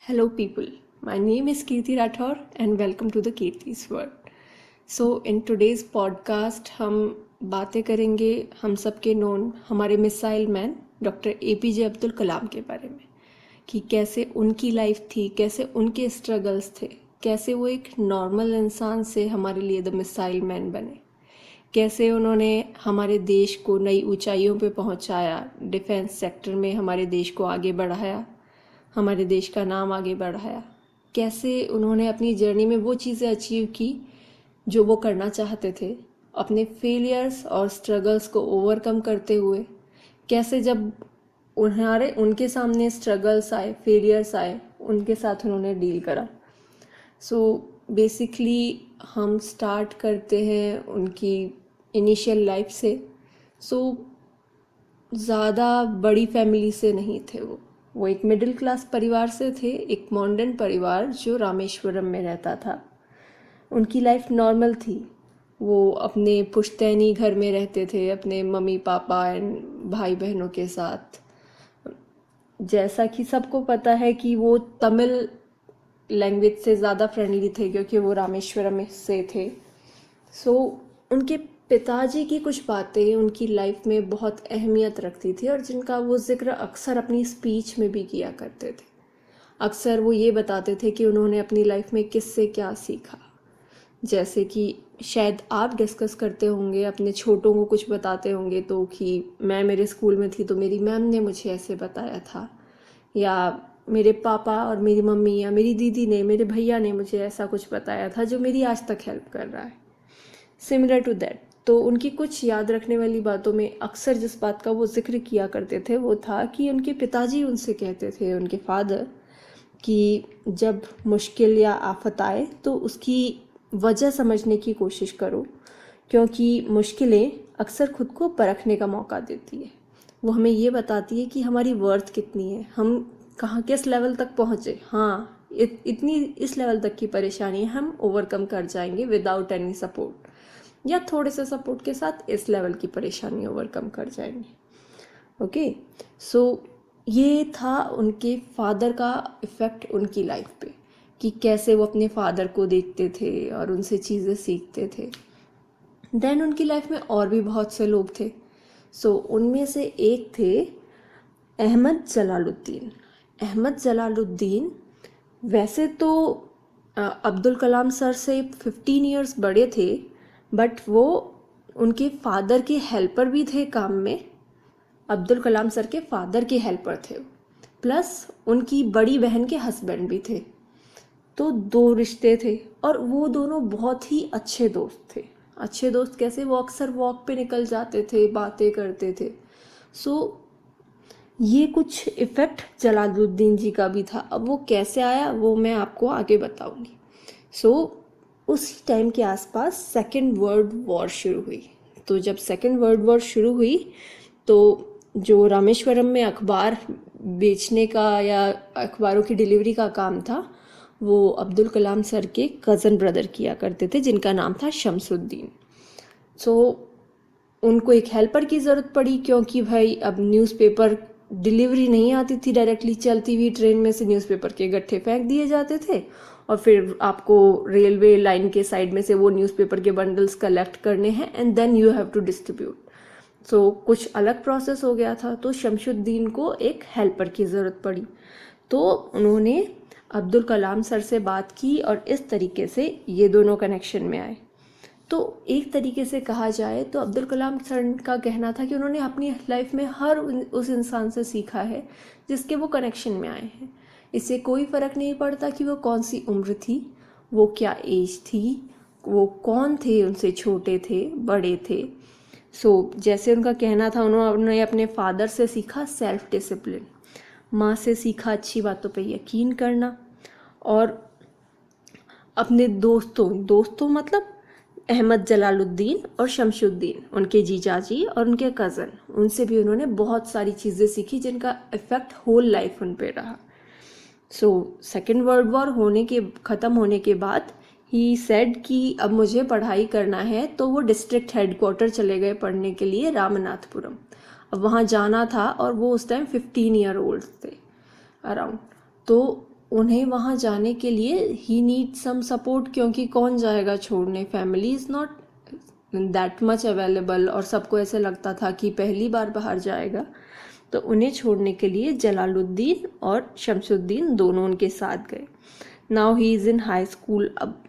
Hello, people. My name is Kirti Rathore and welcome to the Kirti's World. So, in today's podcast, हम बातें करेंगे हम सबके known हमारे missile man doctor APJ Abdul Kalam के बारे में कि कैसे उनकी लाइफ थी, कैसे उनके स्ट्रगल्स थे, कैसे वो एक नॉर्मल इंसान से हमारे लिए द मिसाइल मैन बने, कैसे उन्होंने हमारे देश को नई ऊंचाइयों पे पहुंचाया, डिफेंस सेक्टर में हमारे देश को आगे बढ़ाया, हमारे देश का नाम आगे बढ़ाया, कैसे उन्होंने अपनी जर्नी में वो चीज़ें अचीव की जो वो करना चाहते थे, अपने फेलियर्स और स्ट्रगल्स को ओवरकम करते हुए कैसे जब उनके सामने स्ट्रगल्स आए, फेलियर्स आए, उनके साथ उन्होंने डील करा। सो बेसिकली हम स्टार्ट करते हैं उनकी इनिशियल लाइफ से। ज़्यादा बड़ी फैमिली से नहीं थे वो एक मिडिल क्लास परिवार से थे, एक मॉडर्न परिवार जो रामेश्वरम में रहता था। उनकी लाइफ नॉर्मल थी। वो अपने पुश्तैनी घर में रहते थे अपने मम्मी पापा एंड भाई बहनों के साथ। जैसा कि सबको पता है कि वो तमिल लैंग्वेज से ज़्यादा फ्रेंडली थे क्योंकि वो रामेश्वरम से थे। उनके पिताजी की कुछ बातें उनकी लाइफ में बहुत अहमियत रखती थी और जिनका वो जिक्र अक्सर अपनी स्पीच में भी किया करते थे। अक्सर वो ये बताते थे कि उन्होंने अपनी लाइफ में किससे क्या सीखा। जैसे कि शायद आप डिस्कस करते होंगे, अपने छोटों को कुछ बताते होंगे तो कि मैं मेरे स्कूल में थी तो मेरी मैम ने मुझे ऐसे बताया था, या मेरे पापा और मेरी मम्मी या मेरी दीदी ने, मेरे भैया ने मुझे ऐसा कुछ बताया था जो मेरी आज तक हेल्प कर रहा है। सिमिलर टू दैट, तो उनकी कुछ याद रखने वाली बातों में अक्सर जिस बात का वो जिक्र किया करते थे वो था कि उनके पिताजी उनसे कहते थे, उनके फादर, कि जब मुश्किल या आफत आए तो उसकी वजह समझने की कोशिश करो, क्योंकि मुश्किलें अक्सर खुद को परखने का मौका देती है। वो हमें ये बताती है कि हमारी वर्थ कितनी है, हम कहाँ किस लेवल तक पहुँचे। हाँ, इतनी इस लेवल तक की परेशानी हम ओवरकम कर जाएंगे विदाउट एनी सपोर्ट, या थोड़े से सपोर्ट के साथ इस लेवल की परेशानी ओवरकम कर जाएंगे। ओके, ये था उनके फादर का इफ़ेक्ट उनकी लाइफ पे, कि कैसे वो अपने फादर को देखते थे और उनसे चीज़ें सीखते थे। देन उनकी लाइफ में और भी बहुत से लोग थे। उनमें से एक थे अहमद जलालुद्दीन। अहमद जलालुद्दीन वैसे तो अब्दुल कलाम सर से 15 इयर्स बड़े थे, बट वो उनके फादर के हेल्पर भी थे काम में। अब्दुल कलाम सर के फादर के हेल्पर थे, प्लस उनकी बड़ी बहन के हस्बैंड भी थे। तो 2 रिश्ते थे और वो दोनों बहुत ही अच्छे दोस्त थे। अच्छे दोस्त कैसे? वो अक्सर वॉक पे निकल जाते थे, बातें करते थे। ये कुछ इफ़ेक्ट जलालुद्दीन जी का भी था। अब वो कैसे आया वो मैं आपको आगे बताऊंगी। उसी टाइम के आसपास सेकेंड वर्ल्ड वॉर शुरू हुई। तो जब सेकेंड वर्ल्ड वॉर शुरू हुई तो जो रामेश्वरम में अखबार बेचने का या अखबारों की डिलीवरी का काम था वो अब्दुल कलाम सर के कज़न ब्रदर किया करते थे, जिनका नाम था शमसुद्दीन। उनको एक हेल्पर की ज़रूरत पड़ी, क्योंकि भाई अब न्यूज़पेपर डिलीवरी नहीं आती थी डायरेक्टली, चलती हुई ट्रेन में से न्यूज़पेपर के गट्ठे फेंक दिए जाते थे और फिर आपको रेलवे लाइन के साइड में से वो न्यूज़पेपर के बंडल्स कलेक्ट करने हैं and then you have to distribute. कुछ अलग प्रोसेस हो गया था। तो शमसुद्दीन को एक हेल्पर की ज़रूरत पड़ी, तो उन्होंने अब्दुल कलाम सर से बात की और इस तरीके से ये दोनों कनेक्शन में आए। तो एक तरीके से कहा जाए तो अब्दुल कलाम सर का कहना था कि उन्होंने अपनी लाइफ में हर उस इंसान से सीखा है जिसके वो कनेक्शन में आए हैं। इससे कोई फ़र्क नहीं पड़ता कि वो कौन सी उम्र थी, वो क्या एज थी, वो कौन थे, उनसे छोटे थे, बड़े थे। जैसे उनका कहना था, उन्होंने अपने फादर से सीखा सेल्फ डिसिप्लिन, माँ से सीखा अच्छी बातों पे यकीन करना, और अपने दोस्तों मतलब अहमद जलालुद्दीन और शमसुद्दीन, उनके जीजाजी और उनके कज़न, उनसे भी उन्होंने बहुत सारी चीज़ें सीखी जिनका इफ़ेक्ट होल लाइफ उन पे रहा। सेकेंड वर्ल्ड वॉर ख़त्म होने के बाद ही सेड कि अब मुझे पढ़ाई करना है, तो वो डिस्ट्रिक्ट हेडक्वार्टर चले गए पढ़ने के लिए रामनाथपुरम। अब वहाँ जाना था और वो उस टाइम 15 ईयर ओल्ड थे अराउंड। तो उन्हें वहाँ जाने के लिए ही नीड सम सपोर्ट, क्योंकि कौन जाएगा छोड़ने, family is not that much available, और सबको ऐसे लगता था कि पहली बार बाहर जाएगा। तो उन्हें छोड़ने के लिए जलालुद्दीन और शमसुद्दीन दोनों उनके साथ गए। Now he is in high school. अब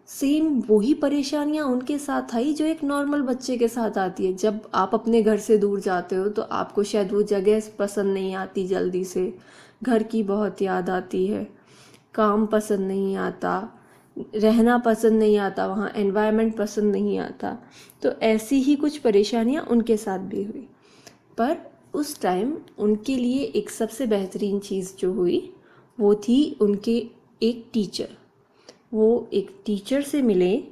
सेम वही परेशानियां उनके साथ आई जो एक नॉर्मल बच्चे के साथ आती है। जब आप अपने घर से दूर जाते हो तो आपको शायद वो जगह पसंद नहीं आती, जल्दी से घर की बहुत याद आती है, काम पसंद नहीं आता, रहना पसंद नहीं आता, वहाँ एनवायरनमेंट पसंद नहीं आता। तो ऐसी ही कुछ परेशानियां उनके साथ भी हुई। पर उस टाइम उनके लिए एक सबसे बेहतरीन चीज़ जो हुई वो थी उनके एक टीचर। वो एक टीचर से मिले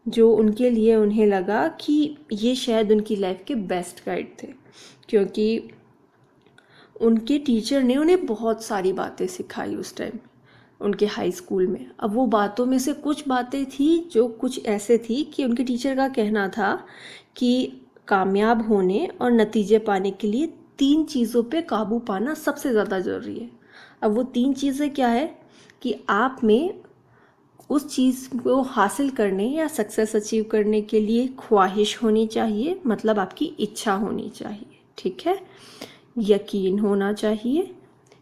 जो उनके लिए उन्हें लगा कि ये शायद उनकी लाइफ के बेस्ट गाइड थे, क्योंकि उनके टीचर ने उन्हें बहुत सारी बातें सिखाई उस टाइम उनके हाई स्कूल में। अब वो बातों में से कुछ बातें थी जो कुछ ऐसे थी कि उनके टीचर का कहना था कि कामयाब होने और नतीजे पाने के लिए 3 चीज़ों पे काबू पाना सबसे ज़्यादा ज़रूरी है। अब वो 3 चीज़ें क्या है कि आप में उस चीज़ को हासिल करने या सक्सेस अचीव करने के लिए ख्वाहिश होनी चाहिए, मतलब आपकी इच्छा होनी चाहिए, ठीक है, यकीन होना चाहिए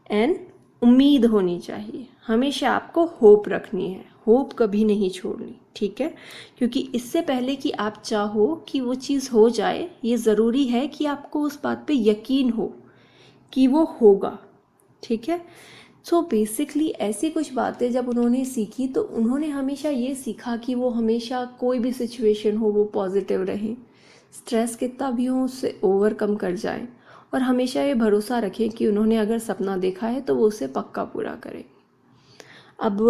एंड उम्मीद होनी चाहिए। हमेशा आपको होप रखनी है, होप कभी नहीं छोड़नी, ठीक है, क्योंकि इससे पहले कि आप चाहो कि वो चीज़ हो जाए, ये ज़रूरी है कि आपको उस बात पे यकीन हो कि वो होगा, ठीक है। सो बेसिकली ऐसी कुछ बातें जब उन्होंने सीखी तो उन्होंने हमेशा ये सीखा कि वो हमेशा कोई भी सिचुएशन हो वो पॉजिटिव रहें, स्ट्रेस कितना भी हो उससे ओवरकम कर जाएं, और हमेशा ये भरोसा रखें कि उन्होंने अगर सपना देखा है तो वो उसे पक्का पूरा करें। अब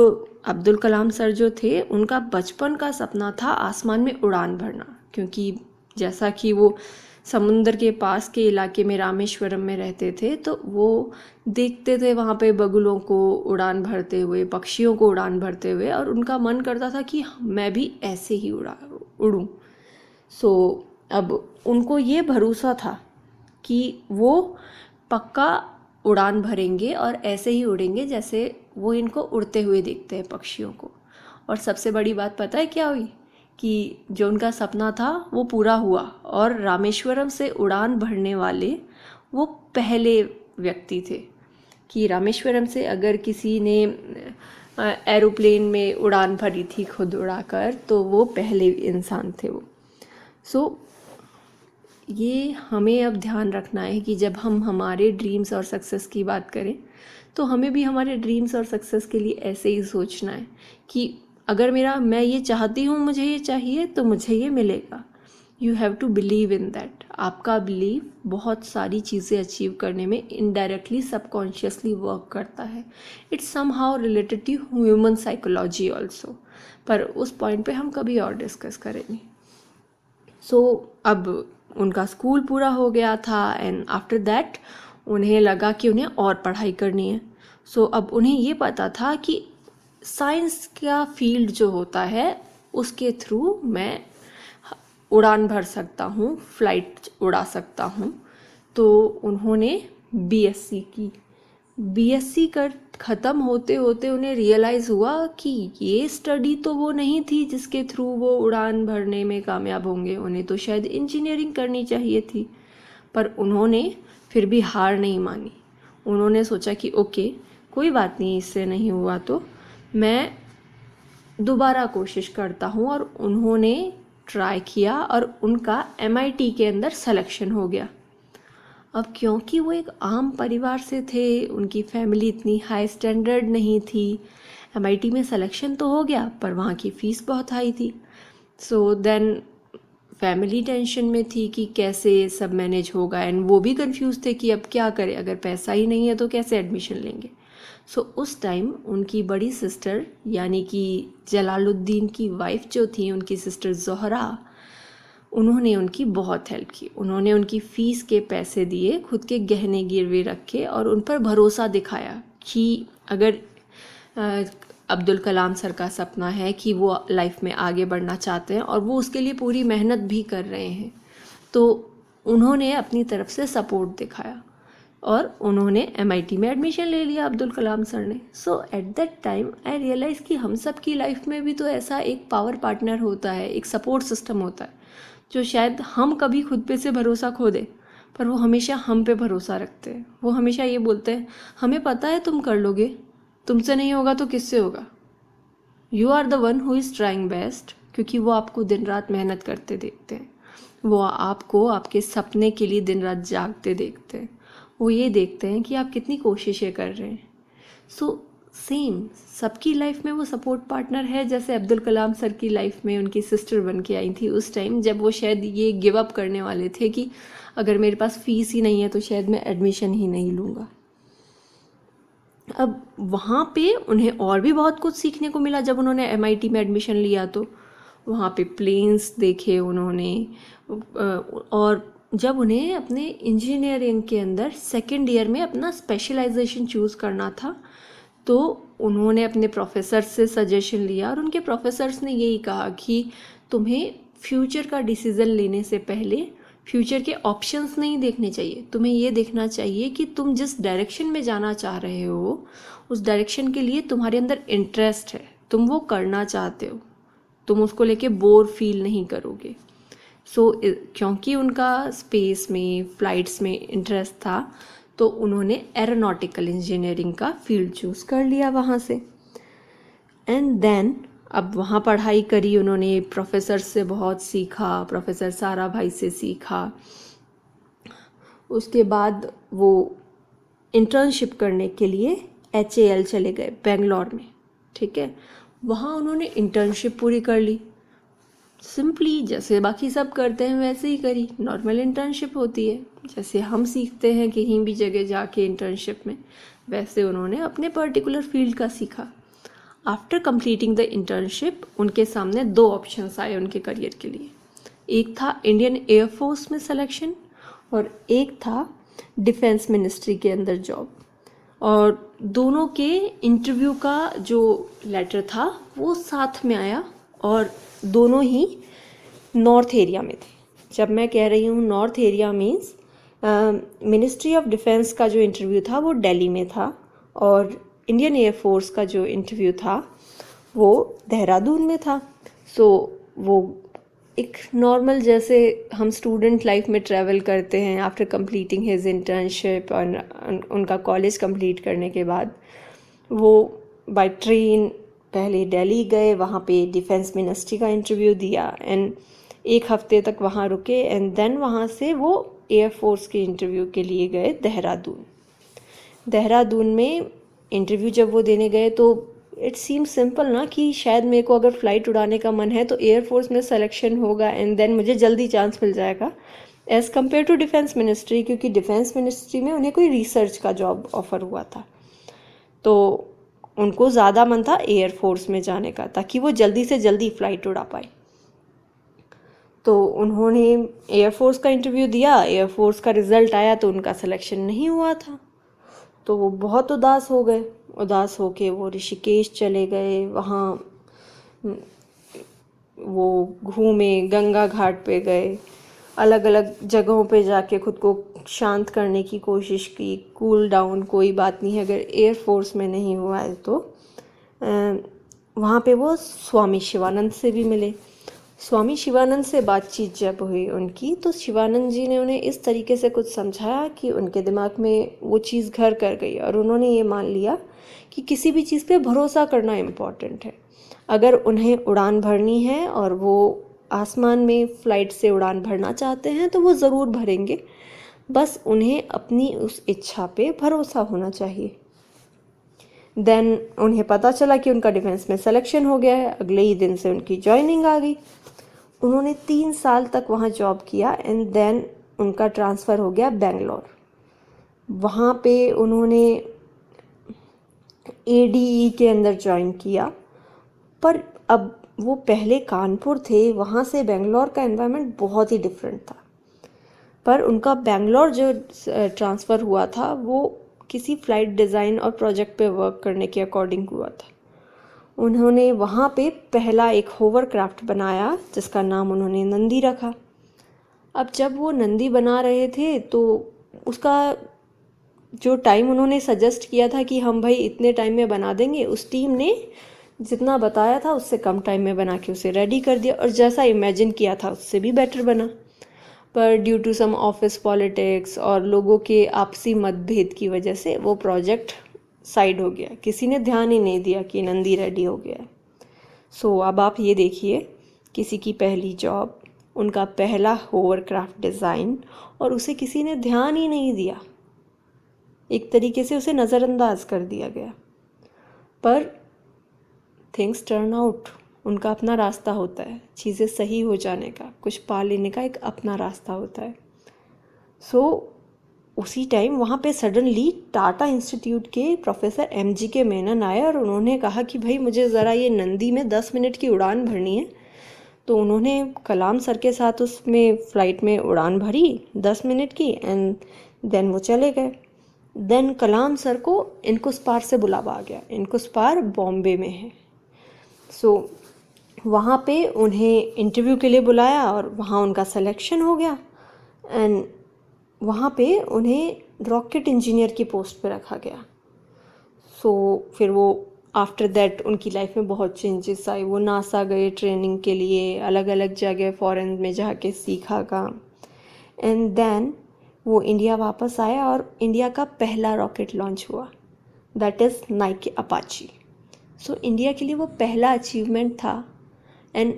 अब्दुल कलाम सर जो थे उनका बचपन का सपना था आसमान में उड़ान भरना, क्योंकि जैसा कि वो समुंदर के पास के इलाके में रामेश्वरम में रहते थे तो वो देखते थे वहाँ पे बगुलों को उड़ान भरते हुए, पक्षियों को उड़ान भरते हुए, और उनका मन करता था कि मैं भी ऐसे ही उड़ूं। सो अब उनको ये भरोसा था कि वो पक्का उड़ान भरेंगे और ऐसे ही उड़ेंगे जैसे वो इनको उड़ते हुए देखते हैं पक्षियों को। और सबसे बड़ी बात पता है क्या हुई कि जो उनका सपना था वो पूरा हुआ, और रामेश्वरम से उड़ान भरने वाले वो पहले व्यक्ति थे कि रामेश्वरम से अगर किसी ने एरोप्लेन में उड़ान भरी थी खुद उड़ाकर तो वो पहले इंसान थे वो। सो ये हमें अब ध्यान रखना है कि जब हम हमारे ड्रीम्स और सक्सेस की बात करें तो हमें भी हमारे ड्रीम्स और सक्सेस के लिए ऐसे ही सोचना है कि अगर मैं ये चाहती हूँ, मुझे ये चाहिए तो मुझे ये मिलेगा। You have to believe in that. आपका बिलीव बहुत सारी चीज़ें अचीव करने में इनडायरेक्टली सबकॉन्शियसली वर्क करता है। It's somehow related to human psychology also, पर उस पॉइंट पे हम कभी और डिस्कस करेंगे। सो अब उनका स्कूल पूरा हो गया था एंड आफ्टर दैट उन्हें लगा कि उन्हें और पढ़ाई करनी है। सो अब उन्हें ये पता था कि साइंस का फील्ड जो होता है उसके थ्रू मैं उड़ान भर सकता हूँ, फ्लाइट उड़ा सकता हूँ। तो उन्होंने बीएससी की। बीएससी कर ख़त्म होते होते उन्हें रियलाइज़ हुआ कि ये स्टडी तो वो नहीं थी जिसके थ्रू वो उड़ान भरने में कामयाब होंगे, उन्हें तो शायद इंजीनियरिंग करनी चाहिए थी। पर उन्होंने फिर भी हार नहीं मानी। उन्होंने सोचा कि ओके कोई बात नहीं, इससे नहीं हुआ तो मैं दोबारा कोशिश करता हूँ, और उन्होंने ट्राई किया और उनका एमआईटी के अंदर सिलेक्शन हो गया। अब क्योंकि वो एक आम परिवार से थे, उनकी फैमिली इतनी हाई स्टैंडर्ड नहीं थी, एमआईटी में सिलेक्शन तो हो गया पर वहाँ की फ़ीस बहुत हाई थी। सो देन फैमिली टेंशन में थी कि कैसे सब मैनेज होगा, एंड वो भी कंफ्यूज थे कि अब क्या करें, अगर पैसा ही नहीं है तो कैसे एडमिशन लेंगे। सो उस टाइम उनकी बड़ी सिस्टर यानी कि जलालुद्दीन की वाइफ जो थी, उनकी सिस्टर ज़ोहरा, उन्होंने उनकी बहुत हेल्प की। उन्होंने उनकी फ़ीस के पैसे दिए, खुद के गहने गिरवे रखे और उन पर भरोसा दिखाया कि अगर अब्दुल कलाम सर का सपना है कि वो लाइफ में आगे बढ़ना चाहते हैं और वो उसके लिए पूरी मेहनत भी कर रहे हैं, तो उन्होंने अपनी तरफ से सपोर्ट दिखाया। और उन्होंने MIT में एडमिशन ले लिया अब्दुल कलाम सर ने। So at that time I realise कि हम सब की लाइफ में भी तो ऐसा एक पावर पार्टनर होता है, एक सपोर्ट सिस्टम होता है, जो शायद हम कभी खुद पे से भरोसा खो दे पर वो हमेशा हम पे भरोसा रखते हैं। वो हमेशा ये बोलते हैं हमें पता है तुम कर लोगे, तुमसे नहीं होगा तो किससे होगा, you are the one who is trying best. क्योंकि वो आपको दिन रात मेहनत करते देखते हैं, वो आपको आपके सपने के लिए दिन रात जागते देखते हैं, वो ये देखते हैं कि आप कितनी कोशिशें कर रहे हैं। सो सेम सबकी लाइफ में वो सपोर्ट पार्टनर है। जैसे अब्दुल कलाम सर की लाइफ में उनकी सिस्टर बन के आई थी उस टाइम जब वो शायद ये गिव अप करने वाले थे कि अगर मेरे पास फीस ही नहीं है तो शायद मैं एडमिशन ही नहीं लूँगा। अब वहाँ पे उन्हें और भी बहुत कुछ सीखने को मिला। जब उन्होंने MIT में एडमिशन लिया तो वहाँ पे प्लेन्स देखे उन्होंने, और जब उन्हें अपने इंजीनियरिंग के अंदर सेकेंड ईयर में अपना स्पेशलाइजेशन चूज़ करना था तो उन्होंने अपने प्रोफेसर से सजेशन लिया और उनके प्रोफेसर्स ने यही कहा कि तुम्हें फ्यूचर का डिसीज़न लेने से पहले फ्यूचर के ऑप्शंस नहीं देखने चाहिए, तुम्हें ये देखना चाहिए कि तुम जिस डायरेक्शन में जाना चाह रहे हो उस डायरेक्शन के लिए तुम्हारे अंदर इंटरेस्ट है, तुम वो करना चाहते हो, तुम उसको लेके बोर फील नहीं करोगे। सो क्योंकि उनका स्पेस में फ्लाइट्स में इंटरेस्ट था तो उन्होंने एरोनॉटिकल इंजीनियरिंग का फील्ड चूज़ कर लिया वहाँ से। एंड देन अब वहाँ पढ़ाई करी उन्होंने, प्रोफेसर से बहुत सीखा, प्रोफेसर सारा भाई से सीखा। उसके बाद वो इंटर्नशिप करने के लिए HAL चले गए बेंगलोर में, ठीक है। वहाँ उन्होंने इंटर्नशिप पूरी कर ली, सिंपली जैसे बाकी सब करते हैं वैसे ही करी, नॉर्मल इंटर्नशिप होती है जैसे हम सीखते हैं कहीं भी जगह जाके इंटर्नशिप में, वैसे उन्होंने अपने पर्टिकुलर फील्ड का सीखा। आफ्टर कंप्लीटिंग द इंटर्नशिप उनके सामने 2 ऑप्शंस आए उनके करियर के लिए, एक था इंडियन एयरफोर्स में सिलेक्शन और एक था डिफेंस मिनिस्ट्री के अंदर जॉब। और दोनों के इंटरव्यू का जो लेटर था वो साथ में आया और दोनों ही नॉर्थ एरिया में थे। जब मैं कह रही हूँ north area means ministry of defence का जो इंटरव्यू था वो दिल्ली में था और इंडियन एयरफोर्स का जो इंटरव्यू था वो देहरादून में था। सो वो एक नॉर्मल जैसे हम स्टूडेंट लाइफ में ट्रैवल करते हैं आफ्टर कंप्लीटिंग हिज इंटर्नशिप और उनका कॉलेज कंप्लीट करने के बाद वो बाय ट्रेन पहले दिल्ली गए, वहाँ पे डिफेंस मिनिस्ट्री का इंटरव्यू दिया एंड 1 हफ्ते तक वहाँ रुके एंड देन वहाँ से वो एयरफोर्स के इंटरव्यू के लिए गए देहरादून। देहरादून में इंटरव्यू जब वो देने गए तो इट सीम सिंपल ना कि शायद मेरे को अगर फ़्लाइट उड़ाने का मन है तो एयरफोर्स में सिलेक्शन होगा एंड देन मुझे जल्दी चांस मिल जाएगा as compare to defence ministry, क्योंकि डिफेंस मिनिस्ट्री में उन्हें कोई रिसर्च का जॉब ऑफ़र हुआ था तो उनको ज़्यादा मन था एयरफोर्स में जाने का ताकि वो जल्दी से जल्दी फ़्लाइट उड़ा पाए। तो उन्होंने एयरफोर्स का इंटरव्यू दिया, एयरफोर्स का रिज़ल्ट आया तो उनका सिलेक्शन नहीं हुआ था तो वो बहुत उदास हो गए। उदास होके वो ऋषिकेश चले गए, वहाँ वो घूमे, गंगा घाट पे गए, अलग अलग जगहों पे जाके खुद को शांत करने की कोशिश की, कूल डाउन, कोई बात नहीं है अगर एयरफोर्स में नहीं हुआ है तो वहाँ पे वो स्वामी शिवानंद से भी मिले। स्वामी शिवानंद से बातचीत जब हुई उनकी तो शिवानंद जी ने उन्हें इस तरीके से कुछ समझाया कि उनके दिमाग में वो चीज़ घर कर गई और उन्होंने ये मान लिया कि किसी भी चीज़ पे भरोसा करना इम्पॉर्टेंट है। अगर उन्हें उड़ान भरनी है और वो आसमान में फ़्लाइट से उड़ान भरना चाहते हैं तो वो ज़रूर भरेंगे, बस उन्हें अपनी उस इच्छा पे भरोसा होना चाहिए। देन उन्हें पता चला कि उनका डिफेंस में सिलेक्शन हो गया है, अगले ही दिन से उनकी जॉइनिंग आ गई। उन्होंने 3 साल तक वहाँ जॉब किया एंड देन उनका ट्रांसफ़र हो गया बेंगलोर। वहाँ पे उन्होंने ADE के अंदर ज्वाइन किया, पर अब वो पहले कानपुर थे, वहाँ से बेंगलोर का एनवायरनमेंट बहुत ही डिफरेंट था। पर उनका बेंगलोर जो ट्रांसफ़र हुआ था वो किसी फ़्लाइट डिज़ाइन और प्रोजेक्ट पे वर्क करने के अकॉर्डिंग हुआ था। उन्होंने वहाँ पे पहला एक होवरक्राफ्ट बनाया जिसका नाम उन्होंने नंदी रखा। अब जब वो नंदी बना रहे थे तो उसका जो टाइम उन्होंने सजेस्ट किया था कि हम भाई इतने टाइम में बना देंगे, उस टीम ने जितना बताया था उससे कम टाइम में बना के उसे रेडी कर दिया, और जैसा इमेजिन किया था उससे भी बेटर बना। पर due to some office politics और लोगों के आपसी मतभेद की वजह से वो प्रोजेक्ट साइड हो गया, किसी ने ध्यान ही नहीं दिया कि नंदी रेडी हो गया है। सो अब आप ये देखिए, किसी की पहली जॉब, उनका पहला होवरक्राफ्ट डिज़ाइन, और उसे किसी ने ध्यान ही नहीं दिया, एक तरीके से उसे नज़रअंदाज कर दिया गया। पर थिंग्स टर्न आउट, उनका अपना रास्ता होता है, चीज़ें सही हो जाने का, कुछ पा लेने का एक अपना रास्ता होता है। सो उसी टाइम वहाँ पे सडनली टाटा इंस्टीट्यूट के प्रोफेसर MGK मेनन आए और उन्होंने कहा कि भाई मुझे ज़रा ये नंदी में 10 मिनट की उड़ान भरनी है। तो उन्होंने कलाम सर के साथ उसमें फ़्लाइट में उड़ान भरी 10 मिनट की, एंड देन वो चले गए। देन कलाम सर को इनकुस्पार से बुलावा आ गया। इनकुस्पार बॉम्बे में है। सो वहाँ पे उन्हें इंटरव्यू के लिए बुलाया और वहाँ उनका सिलेक्शन हो गया, एंड वहाँ पे उन्हें रॉकेट इंजीनियर की पोस्ट पे रखा गया। सो फिर वो आफ्टर दैट उनकी लाइफ में बहुत चेंजेस आए। वो नासा गए ट्रेनिंग के लिए, अलग अलग जगह फॉरेन में जाके सीखा काम, एंड देन वो इंडिया वापस आए और इंडिया का पहला रॉकेट लॉन्च हुआ, that is Nike Apache. So India के लिए वो पहला अचीवमेंट था। एंड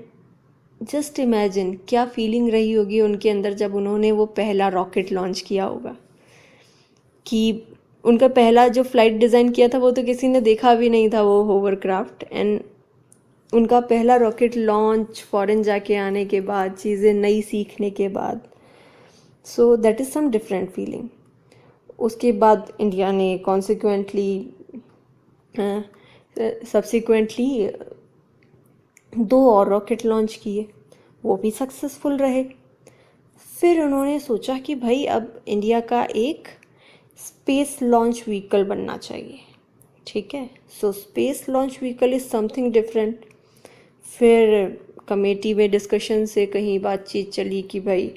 जस्ट इमेजिन क्या फीलिंग रही होगी उनके अंदर जब उन्होंने वो पहला रॉकेट लॉन्च किया होगा, कि उनका पहला जो फ्लाइट डिज़ाइन किया था वो तो किसी ने देखा भी नहीं था, वो होवरक्राफ्ट, एंड उनका पहला रॉकेट लॉन्च फॉरेन जाके आने के बाद, चीज़ें नई सीखने के बाद। So that is some different feeling. उसके बाद इंडिया ने सब्सिक्वेंटली 2 और रॉकेट लॉन्च किए, वो भी सक्सेसफुल रहे। फिर उन्होंने सोचा कि भाई अब इंडिया का एक स्पेस लॉन्च व्हीकल बनना चाहिए, ठीक है। So space launch vehicle is something different. फिर कमेटी में डिस्कशन से कहीं बातचीत चली कि भाई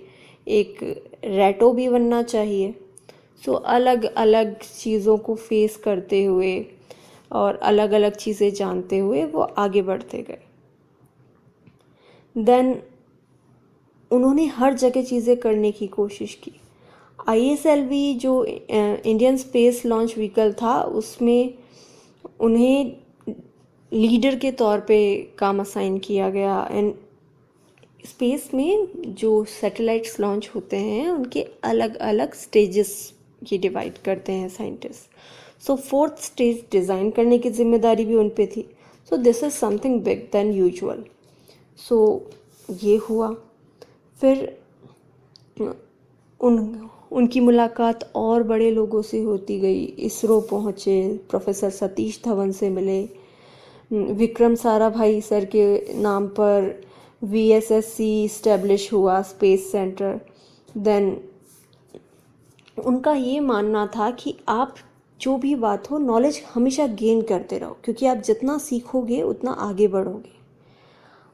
एक रैटो भी बनना चाहिए। सो अलग अलग चीज़ों को फेस करते हुए और अलग अलग चीज़ें जानते हुए वो आगे बढ़ते गए। देन उन्होंने हर जगह चीज़ें करने की कोशिश की। ISLV जो इंडियन स्पेस लॉन्च व्हीकल था, उसमें उन्हें लीडर के तौर पे काम असाइन किया गया। एंड स्पेस में जो सैटेलाइट्स लॉन्च होते हैं उनके अलग अलग स्टेजेस ये डिवाइड करते हैं साइंटिस्ट। सो 4th स्टेज डिज़ाइन करने की जिम्मेदारी भी उन पे थी। So this is something big then usual. सो ये हुआ। फिर उनकी मुलाकात और बड़े लोगों से होती गई। इसरो पहुँचे, प्रोफेसर सतीश धवन से मिले, विक्रम साराभाई सर के नाम पर VSSC इस्टेब्लिश हुआ, स्पेस सेंटर। देन उनका ये मानना था कि आप जो भी बात हो, नॉलेज हमेशा गेन करते रहो, क्योंकि आप जितना सीखोगे उतना आगे बढ़ोगे,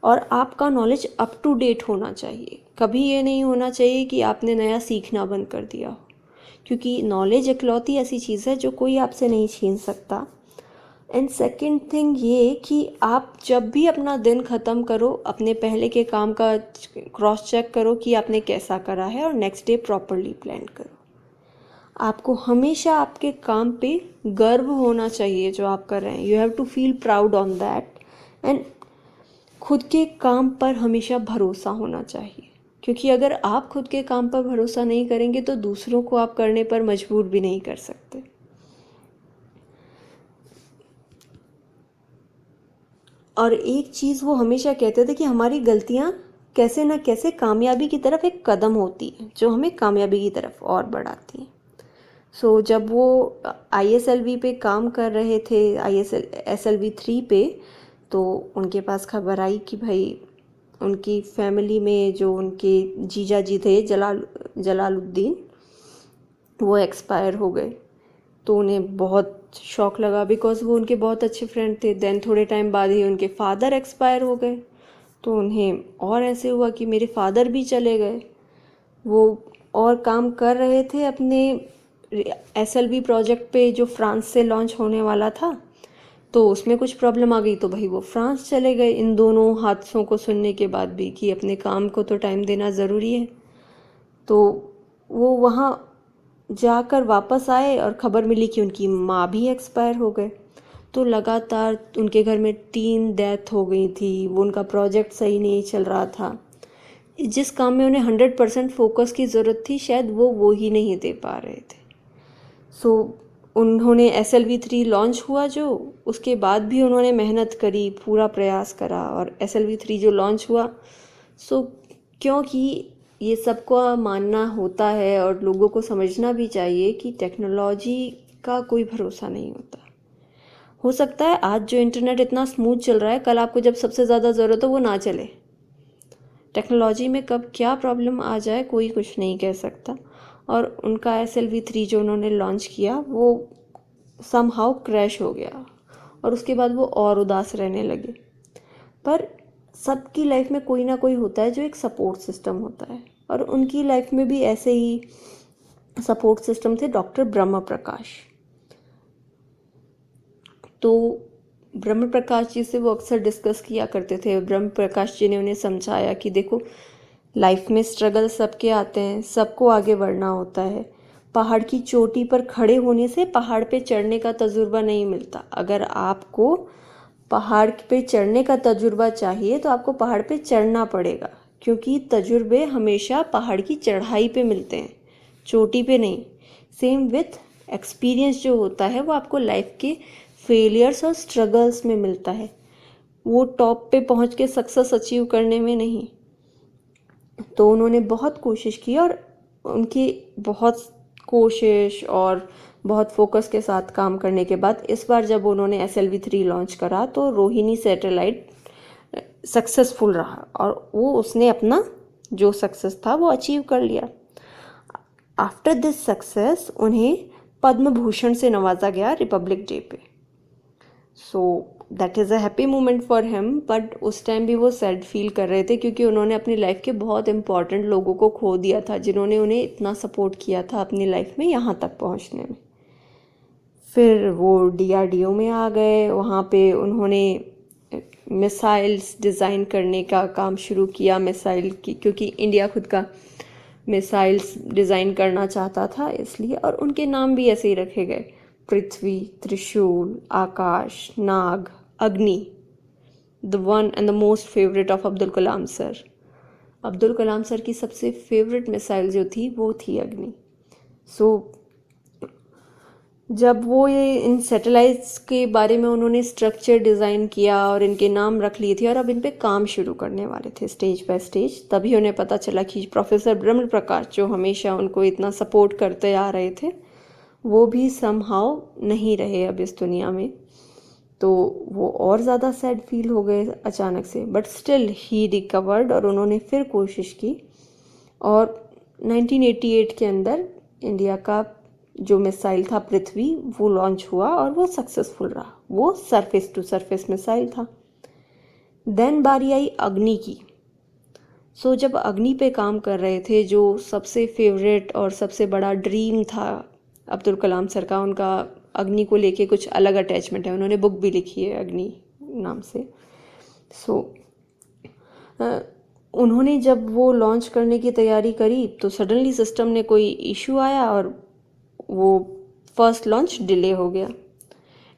और आपका नॉलेज अप टू डेट होना चाहिए। कभी ये नहीं होना चाहिए कि आपने नया सीखना बंद कर दिया हो, क्योंकि नॉलेज इकलौती ऐसी चीज़ है जो कोई आपसे नहीं छीन सकता। एंड सेकंड थिंग ये कि आप जब भी अपना दिन ख़त्म करो, अपने पहले के काम का क्रॉस चेक करो कि आपने कैसा करा है, और नेक्स्ट डे प्रॉपरली प्लान करो। आपको हमेशा आपके काम पे गर्व होना चाहिए जो आप कर रहे हैं। You have to feel proud on that. And खुद के काम पर हमेशा भरोसा होना चाहिए, क्योंकि अगर आप खुद के काम पर भरोसा नहीं करेंगे तो दूसरों को आप करने पर मजबूर भी नहीं कर सकते। और एक चीज़ वो हमेशा कहते थे कि हमारी गलतियाँ कैसे न कैसे कामयाबी की तरफ एक कदम होती है जो हमें कामयाबी की तरफ और बढ़ाती है। सो जब वो ISLV पे काम कर रहे थे, SLV 3 पे, तो उनके पास खबर आई कि भाई उनकी फैमिली में जो उनके जीजा जी थे जलालुद्दीन, वो एक्सपायर हो गए। तो उन्हें बहुत शौक लगा, बिकॉज़ वो उनके बहुत अच्छे फ्रेंड थे। देन थोड़े टाइम बाद ही उनके फादर एक्सपायर हो गए। तो उन्हें और ऐसे हुआ कि मेरे फादर भी चले गए। वो और काम कर रहे थे अपने SLV प्रोजेक्ट पे जो फ्रांस से लॉन्च होने वाला था, तो उसमें कुछ प्रॉब्लम आ गई तो भाई वो फ्रांस चले गए इन दोनों हादसों को सुनने के बाद भी कि अपने काम को तो टाइम देना ज़रूरी है। तो वो वहाँ जाकर वापस आए और ख़बर मिली कि उनकी माँ भी एक्सपायर हो गए। तो लगातार उनके घर में 3 डेथ हो गई थी, वो उनका प्रोजेक्ट सही नहीं चल रहा था। जिस काम में उन्हें 100% फोकस की ज़रूरत थी, शायद वो ही नहीं दे पा रहे थे। सो उन्होंने SLV3 लॉन्च हुआ जो, उसके बाद भी उन्होंने मेहनत करी, पूरा प्रयास करा और SLV3 जो लॉन्च हुआ, सो क्योंकि ये सबको मानना होता है और लोगों को समझना भी चाहिए कि टेक्नोलॉजी का कोई भरोसा नहीं होता। हो सकता है आज जो इंटरनेट इतना स्मूथ चल रहा है, कल आपको जब सबसे ज़्यादा ज़रूरत हो वो ना चले। टेक्नोलॉजी में कब क्या प्रॉब्लम आ जाए कोई कुछ नहीं कह सकता। और उनका SLV3 जो उन्होंने लॉन्च किया वो समहाउ क्रैश हो गया और उसके बाद वो और उदास रहने लगे। पर सबकी लाइफ में कोई ना कोई होता है जो एक सपोर्ट सिस्टम होता है, और उनकी लाइफ में भी ऐसे ही सपोर्ट सिस्टम थे डॉक्टर ब्रह्म प्रकाश। तो ब्रह्म प्रकाश जी से वो अक्सर डिस्कस किया करते थे। ब्रह्म प्रकाश जी ने उन्हें समझाया कि देखो, लाइफ में स्ट्रगल सबके आते हैं, सबको आगे बढ़ना होता है। पहाड़ की चोटी पर खड़े होने से पहाड़ पे चढ़ने का तजुर्बा नहीं मिलता। अगर आपको पहाड़ पे चढ़ने का तजुर्बा चाहिए तो आपको पहाड़ पे चढ़ना पड़ेगा, क्योंकि तजुर्बे हमेशा पहाड़ की चढ़ाई पे मिलते हैं, चोटी पे नहीं। सेम विथ एक्सपीरियंस जो होता है वो आपको लाइफ के फेलियर्स और स्ट्रगल्स में मिलता है, वो टॉप पे पहुंच के सक्सेस अचीव करने में नहीं। तो उन्होंने बहुत कोशिश की और उनकी बहुत कोशिश और बहुत फोकस के साथ काम करने के बाद इस बार जब उन्होंने SLV3 लॉन्च करा तो रोहिणी सैटेलाइट सक्सेसफुल रहा और वो उसने अपना जो सक्सेस था वो अचीव कर लिया। आफ्टर दिस सक्सेस उन्हें पद्म भूषण से नवाजा गया रिपब्लिक डे पे। सो that is a happy moment for him, but उस टाइम भी वो सैड फील कर रहे थे क्योंकि उन्होंने अपनी लाइफ के बहुत इंपॉर्टेंट लोगों को खो दिया था, जिन्होंने उन्हें इतना सपोर्ट किया था अपनी लाइफ में यहाँ तक पहुँचने में। फिर वो DRDO में आ गए, वहाँ पे उन्होंने मिसाइल्स डिज़ाइन करने का काम शुरू किया, मिसाइल की, क्योंकि इंडिया खुद का मिसाइल्स डिज़ाइन करना चाहता था इसलिए, और उनके नाम भी ऐसे ही रखे गए, पृथ्वी, त्रिशूल, आकाश, नाग, अग्नि। The one and the most favourite of Abdul Kalam sir. Abdul Kalam sir की सबसे फेवरेट मिसाइल जो थी वो थी अग्नि। सो जब वो ये इन सैटेलाइट्स के बारे में उन्होंने स्ट्रक्चर डिज़ाइन किया और इनके नाम रख लिए थे और अब इन पे काम शुरू करने वाले थे स्टेज बाय स्टेज, तभी उन्हें पता चला कि प्रोफेसर ब्रह्म प्रकाश जो हमेशा उनको इतना सपोर्ट करते आ रहे थे वो भी समहाउ नहीं रहे अब इस दुनिया में। तो वो और ज़्यादा सैड फील हो गए अचानक से, बट स्टिल ही रिकवर्ड और उन्होंने फिर कोशिश की और 1988 के अंदर इंडिया का जो मिसाइल था पृथ्वी वो लॉन्च हुआ और वो सक्सेसफुल रहा। वो सरफेस टू सरफेस मिसाइल था। देन बारी आई अग्नि की। सो जब अग्नि पे काम कर रहे थे, जो सबसे फेवरेट और सबसे बड़ा ड्रीम था अब्दुल कलाम सर का, उनका अग्नि को लेके कुछ अलग अटैचमेंट है, उन्होंने बुक भी लिखी है अग्नि नाम से। सो उन्होंने जब वो लॉन्च करने की तैयारी करी तो सडनली सिस्टम ने कोई इशू आया और वो फर्स्ट लॉन्च डिले हो गया।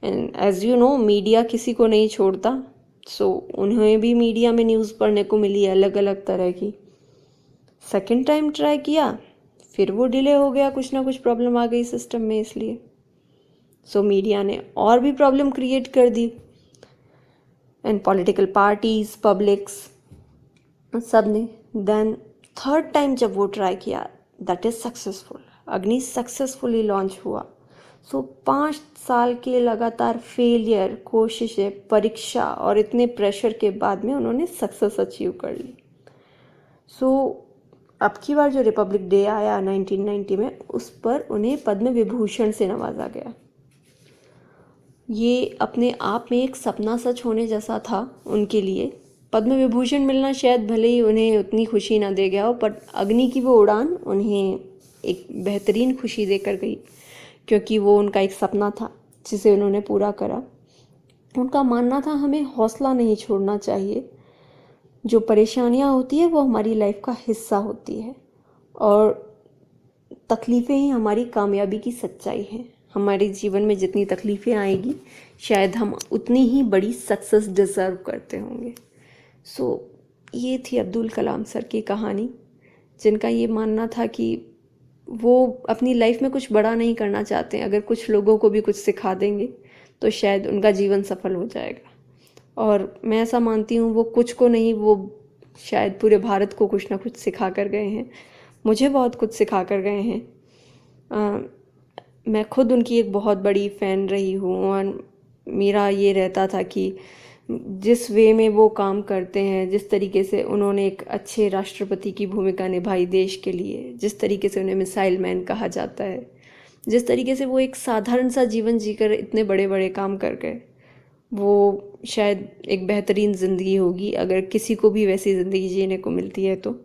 And as you know, media किसी को नहीं छोड़ता। सो उन्हें भी मीडिया में न्यूज़ पढ़ने को मिली अलग अलग तरह की। सेकंड टाइम ट्राई किया, फिर वो डिले हो गया, कुछ ना कुछ प्रॉब्लम आ गई सिस्टम में, इसलिए सो मीडिया ने और भी प्रॉब्लम क्रिएट कर दी। एंड पॉलिटिकल पार्टीज, पब्लिक्स, सब ने। देन थर्ड टाइम जब वो ट्राई किया, दैट इज़ सक्सेसफुल, अग्नि सक्सेसफुली लॉन्च हुआ। सो 5 साल के लगातार फेलियर, कोशिशें, परीक्षा और इतने प्रेशर के बाद में उन्होंने सक्सेस अचीव कर ली। सो अब की बार जो रिपब्लिक डे आया 1990 में, उस पर उन्हें पद्म विभूषण से नवाजा गया। ये अपने आप में एक सपना सच होने जैसा था उनके लिए। पद्म विभूषण मिलना शायद भले ही उन्हें उतनी खुशी ना दे गया हो, बट अग्नि की वो उड़ान उन्हें एक बेहतरीन खुशी देकर गई। क्योंकि वो उनका एक सपना था जिसे उन्होंने पूरा करा। उनका मानना था हमें हौसला नहीं छोड़ना चाहिए, जो परेशानियां होती है वो हमारी लाइफ का हिस्सा होती है और तकलीफ़ें ही हमारी कामयाबी की सच्चाई हैं। हमारे जीवन में जितनी तकलीफ़ें आएगी शायद हम उतनी ही बड़ी सक्सेस डिज़र्व करते होंगे। सो ये थी अब्दुल कलाम सर की कहानी, जिनका ये मानना था कि वो अपनी लाइफ में कुछ बड़ा नहीं करना चाहते, अगर कुछ लोगों को भी कुछ सिखा देंगे तो शायद उनका जीवन सफल हो जाएगा। और मैं ऐसा मानती हूँ वो कुछ को नहीं, वो शायद पूरे भारत को कुछ ना कुछ सिखा कर गए हैं। मुझे बहुत कुछ सिखा कर गए हैं। मैं खुद उनकी एक बहुत बड़ी फ़ैन रही हूँ और मेरा ये रहता था कि जिस वे में वो काम करते हैं, जिस तरीके से उन्होंने एक अच्छे राष्ट्रपति की भूमिका निभाई देश के लिए, जिस तरीके से उन्हें मिसाइल मैन कहा जाता है, जिस तरीके से वो एक साधारण सा जीवन जीकर इतने बड़े बड़े काम कर गए, वो शायद एक बेहतरीन ज़िंदगी होगी अगर किसी को भी वैसी ज़िंदगी जीने को मिलती है तो।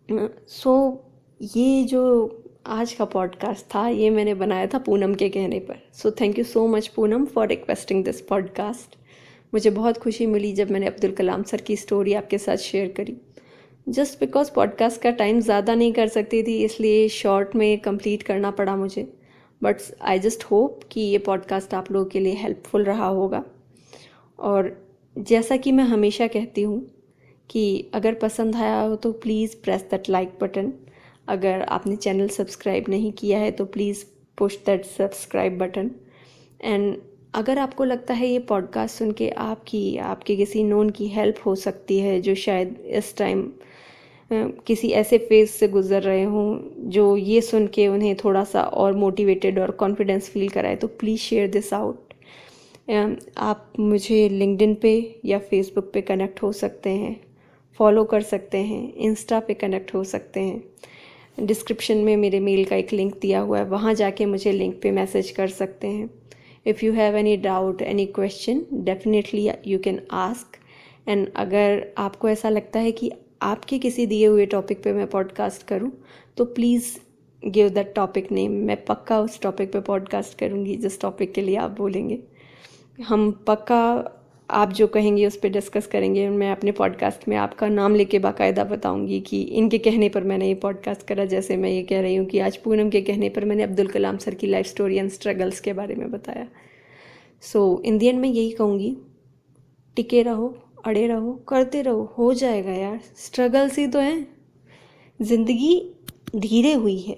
सो ये जो आज का पॉडकास्ट था ये मैंने बनाया था पूनम के कहने पर। So thank you so much Poonam for requesting this podcast. मुझे बहुत खुशी मिली जब मैंने अब्दुल कलाम सर की स्टोरी आपके साथ शेयर करी। जस्ट बिकॉज पॉडकास्ट का टाइम ज़्यादा नहीं कर सकती थी, इसलिए शॉर्ट में कंप्लीट करना पड़ा मुझे। बट आई जस्ट होप कि ये पॉडकास्ट आप लोगों के लिए हेल्पफुल रहा होगा। और जैसा कि मैं हमेशा कहती हूँ कि अगर पसंद आया हो तो please press that like button. अगर आपने चैनल सब्सक्राइब नहीं किया है तो please push that subscribe button. And अगर आपको लगता है ये पॉडकास्ट सुन के आपके किसी नोन की हेल्प हो सकती है जो शायद इस टाइम किसी ऐसे फेज से गुजर रहे हों जो ये सुन के उन्हें थोड़ा सा और मोटिवेटेड और कॉन्फिडेंस फील कराए, तो प्लीज़ शेयर दिस आउट। आप मुझे लिंक्डइन पे या फेसबुक पे कनेक्ट हो सकते हैं, फॉलो कर सकते हैं, इंस्टा पे कनेक्ट हो सकते हैं। डिस्क्रिप्शन में मेरे मेल का एक लिंक दिया हुआ है, वहाँ जाके मुझे लिंक पे मैसेज कर सकते हैं। If you have any doubt, any question, definitely you can ask. And अगर आपको ऐसा लगता है कि आपके किसी दिए हुए टॉपिक पे मैं पॉडकास्ट करूं तो please give that topic name. मैं पक्का उस टॉपिक पे पॉडकास्ट करूंगी जिस टॉपिक के लिए आप बोलेंगे। हम पक्का आप जो कहेंगे उस पर डिस्कस करेंगे। मैं अपने पॉडकास्ट में आपका नाम लेके बाकायदा बताऊंगी कि इनके कहने पर मैंने ये पॉडकास्ट करा। जैसे मैं ये कह रही हूँ कि आज पूनम के कहने पर मैंने अब्दुल कलाम सर की लाइफ स्टोरी एंड स्ट्रगल्स के बारे में बताया। सो इन दी एंड मैं यही कहूँगी, टिके रहो, अड़े रहो, करते रहो, हो जाएगा यार। स्ट्रगल्स ही तो हैं। ज़िंदगी धीरे हुई है,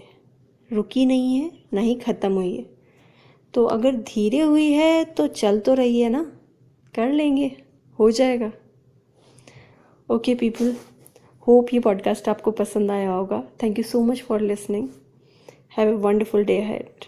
रुकी नहीं है, ना ही ख़त्म हुई है। तो अगर धीरे हुई है तो चल तो रही है ना, कर लेंगे, हो जाएगा। ओके पीपल, होप ये पॉडकास्ट आपको पसंद आया होगा। Thank you so much for listening. Have a wonderful day ahead.